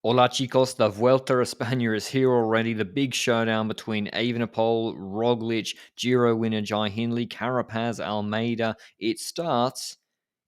Hola chicos, the Vuelta a España is here already. The big showdown between Evenepoel, Roglic, Giro winner Jai Hindley, Carapaz, Almeida. It starts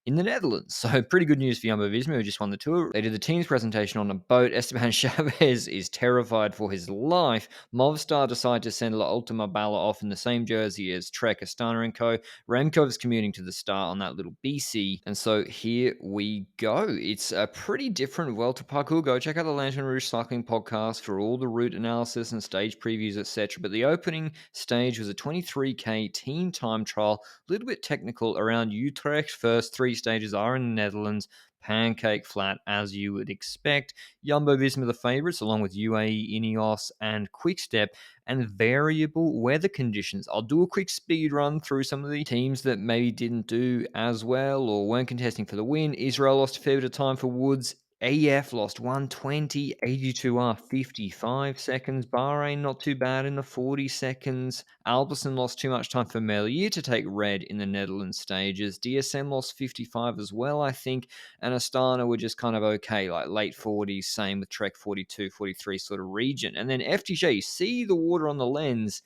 in the Netherlands. So pretty good news for Jumbo-Visma, who just won the Tour. They did the team's presentation on a boat. Esteban Chavez is terrified for his life. Movistar decided to send La Ultima Bala off in the same jersey as Trek, Astana and Co. Remco is commuting to the start on that little BC. And so here we go. It's a pretty different Vuelta parcours. Go check out the Lanterne Rouge Cycling podcast for all the route analysis and stage previews, etc. But the opening stage was a 23k team time trial, a little bit technical around Utrecht. First three stages are in the Netherlands. Pancake flat, as you would expect. Jumbo Visma the favourites, along with UAE, Ineos, and Quickstep, and variable weather conditions. I'll do a quick speed run through some of the teams that maybe didn't do as well or weren't contesting for the win. Israel lost a fair bit of time for Woods. AF lost 120, 82R 55 seconds. Bahrain not too bad in the 40 seconds. Alberson lost too much time for Merlier to take red in the Netherlands stages. DSM lost 55 as well, I think. And Astana were just kind of okay, like late 40s, same with Trek 42, 43 sort of region. And then FDJ, you see the water on the lens,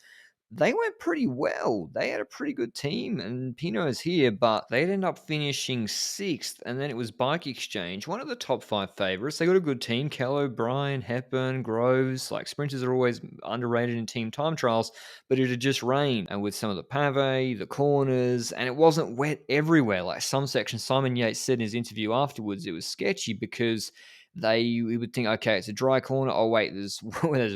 they went pretty well. They had a pretty good team, and Pinot's here, but they'd end up finishing sixth. And then it was Bike Exchange, one of the top five favorites. They got a good team: Kell O'Brien, Hepburn, Groves. Like sprinters are always underrated in team time trials, but it had just rained, and with some of the pave, the corners, and it wasn't wet everywhere. Like some sections, Simon Yates said in his interview afterwards, it was sketchy because we would think, okay, it's a dry corner. Oh wait, there's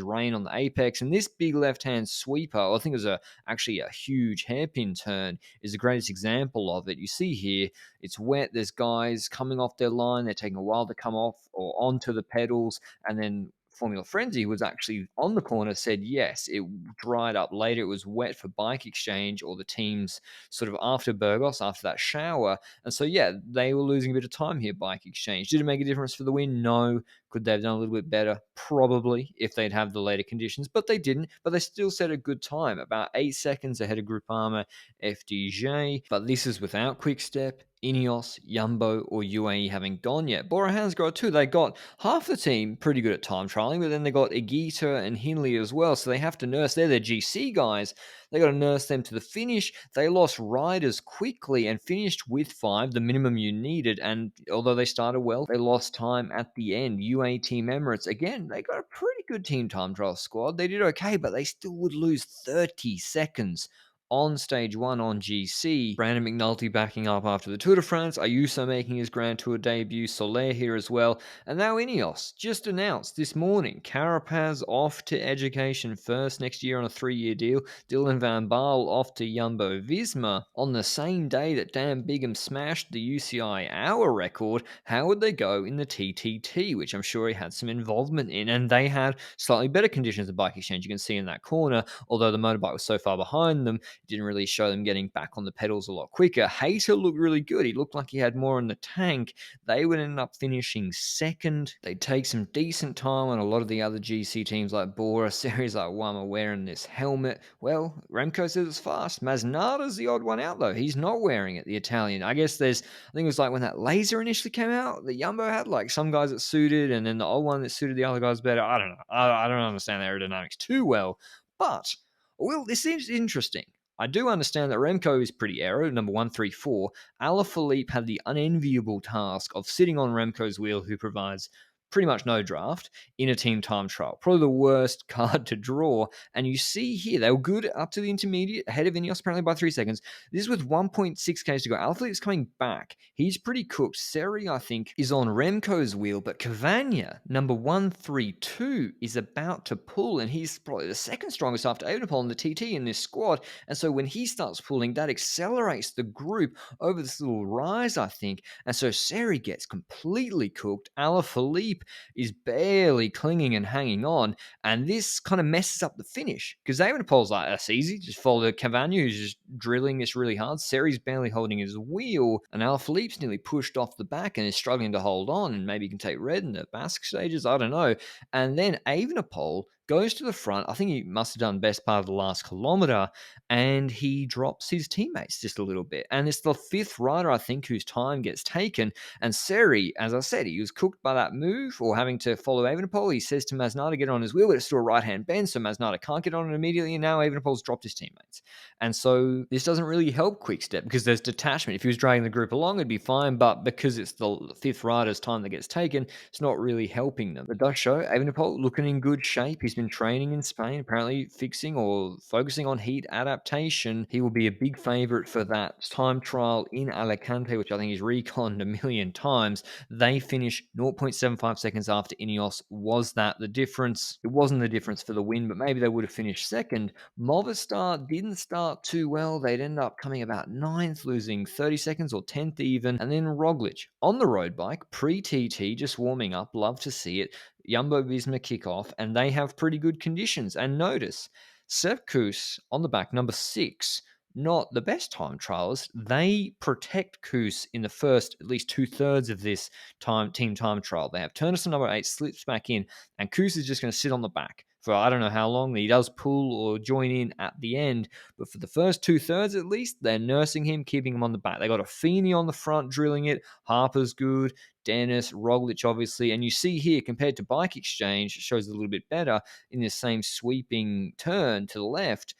rain on the apex, and this big left-hand sweeper, I think it was actually a huge hairpin turn, is the greatest example of it. You see here, it's wet. There's guys coming off their line. They're taking a while to come off or onto the pedals, and then Formula Frenzy was actually on the corner, said yes, it dried up later. It was wet for Bike Exchange or the teams sort of after Burgos, after that shower. And so, yeah, they were losing a bit of time here, Bike Exchange. Did it make a difference for the win? No. Could they have done a little bit better? Probably, if they'd have the later conditions, but they didn't. But they still set a good time, about 8 seconds ahead of Groupama FDJ. But this is without Quickstep, Ineos, Jumbo, or UAE having gone yet. Bora Hansgrohe too. They got half the team pretty good at time trialing, but then they got Igita and Hindley as well, so they have to nurse. They're the GC guys. They got to nurse them to the finish. They lost riders quickly and finished with 5, the minimum you needed. And although they started well, they lost time at the end. UAE Team Emirates, again, they got a pretty good team time trial squad. They did okay, but they still would lose 30 seconds on stage one on GC. Brandon McNulty backing up after the Tour de France. Ayuso making his Grand Tour debut. Soler here as well. And now Ineos just announced this morning. Carapaz off to Education First next year on a 3-year deal. Dylan Van Baal off to Jumbo Visma on the same day that Dan Bigham smashed the UCI hour record. How would they go in the TTT, which I'm sure he had some involvement in? And they had slightly better conditions than Bike Exchange. You can see in that corner, although the motorbike was so far behind them, it didn't really show them getting back on the pedals a lot quicker. Hayter looked really good. He looked like he had more in the tank. They would end up finishing second. They'd take some decent time on a lot of the other GC teams like Bora, series like Wama wearing this helmet. Well, Remco says it's fast. Masnada's the odd one out though. He's not wearing it, the Italian. I guess I think it was like when that laser initially came out, the Jumbo had like some guys that suited, and then the old one that suited the other guys better. I don't know. I don't understand the aerodynamics too well. But, well, this seems interesting. I do understand that Remco is pretty aero, number 134. Alaphilippe had the unenviable task of sitting on Remco's wheel, who provides pretty much no draft in a team time trial. Probably the worst card to draw. And you see here, they were good up to the intermediate, ahead of Ineos apparently by 3 seconds. This is with 1.6 k's to go. Alaphilippe's coming back. He's pretty cooked. Seri, I think, is on Remco's wheel, but Cavagna, number 132, is about to pull, and he's probably the second strongest after Evenepoel in the TT in this squad. And so when he starts pulling, that accelerates the group over this little rise, I think. And so Seri gets completely cooked. Alaphilippe is barely clinging and hanging on, and this kind of messes up the finish because Evenepoel's like, that's easy, just follow the Cavagna, who's just drilling this really hard. Seri's barely holding his wheel, and Alaphilippe's nearly pushed off the back and is struggling to hold on, and maybe he can take red in the Basque stages, I don't know. And then Evenepoel goes to the front. I think he must have done best part of the last kilometer, and he drops his teammates just a little bit. And it's the fifth rider, I think, whose time gets taken. And Seri, as I said, he was cooked by that move or having to follow Evenepoel. He says to Masnada, get on his wheel, but it's still a right-hand bend, so Masnada can't get on it immediately, and now Evenepoel's dropped his teammates. And so this doesn't really help Quickstep because there's detachment. If he was dragging the group along, it'd be fine, but because it's the fifth rider's time that gets taken, it's not really helping them. It does show Evenepoel looking in good shape. He's been training in Spain, apparently fixing or focusing on heat adaptation. He will be a big favourite for that time trial in Alicante, which I think he's reconned a million times. They finished 0.75 seconds after Ineos. Was that the difference? It wasn't the difference for the win, but maybe they would have finished second. Movistar didn't start too well. They'd end up coming about ninth, losing 30 seconds or 10th even. And then Roglic on the road bike, pre-TT, just warming up. Love to see it. Jumbo-Visma kick off, and they have pretty good conditions. And notice, Sepp Kuss on the back, number 6, not the best time trialers. They protect Kuss in the first at least two-thirds of this team time trial. They have Turnus number 8 slips back in, and Kuss is just going to sit on the back for I don't know how long. He does pull or join in at the end, but for the first two-thirds at least, they're nursing him, keeping him on the back. They got a Feeney on the front drilling it. Harper's good. Dennis, Roglic, obviously. And you see here, compared to Bike Exchange, it shows a little bit better in this same sweeping turn to the left.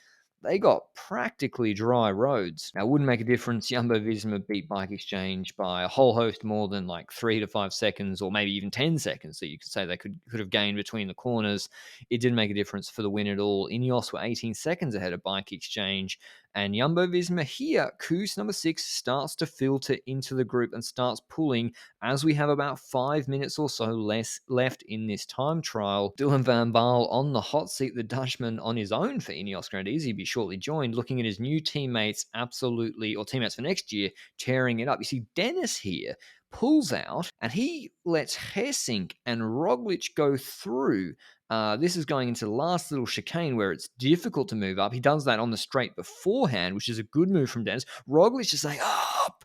They got practically dry roads. Now, it wouldn't make a difference. Jumbo Visma beat Bike Exchange by a whole host more than like 3 to 5 seconds, or maybe even 10 seconds that you could say they could have gained between the corners. It didn't make a difference for the win at all. Ineos were 18 seconds ahead of Bike Exchange. And Jumbo Visma here, Kuss number 6, starts to filter into the group and starts pulling as we have about 5 minutes or so less left in this time trial. Dylan van Baarle on the hot seat, the Dutchman on his own for Ineos Grenadiers. He'd be shortly joined, looking at his new teammates absolutely, or teammates for next year, tearing it up. You see Dennis here pulls out and he lets Hessink and Roglic go through. This is going into the last little chicane where it's difficult to move up. He does that on the straight beforehand, which is a good move from Dennis. Roglic just saying, up!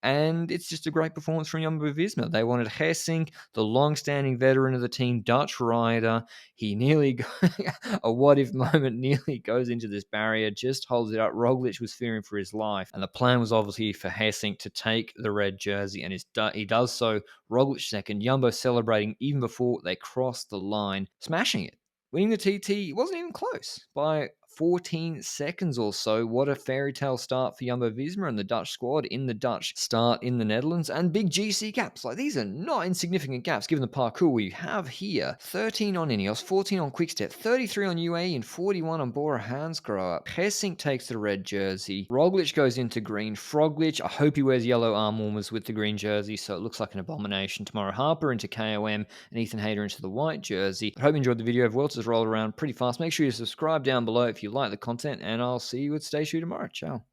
And it's just a great performance from Jumbo Visma. They wanted Hessink, the long-standing veteran of the team, Dutch rider. He nearly, a what-if moment, nearly goes into this barrier, just holds it up. Roglic was fearing for his life. And the plan was obviously for Hessink to take the red jersey, and he does so. Roglic second, Jumbo celebrating even before they crossed the line, smashing it. Winning the TT wasn't even close by 14 seconds or so. What a fairy tale start for Jumbo Visma and the Dutch squad in the Dutch start in the Netherlands. And big GC gaps. Like, these are not insignificant gaps given the parcours we have here. 13 on Ineos, 14 on Quickstep, 33 on UAE, and 41 on Bora Hansgrohe. Hessink takes the red jersey. Roglic goes into green. Froglic, I hope he wears yellow arm warmers with the green jersey, so it looks like an abomination tomorrow. Harper into KOM and Ethan Hayter into the white jersey. I hope you enjoyed the video. Vuelta's rolled around pretty fast. Make sure you subscribe down below if you like the content, and I'll see you at Station tomorrow. Ciao.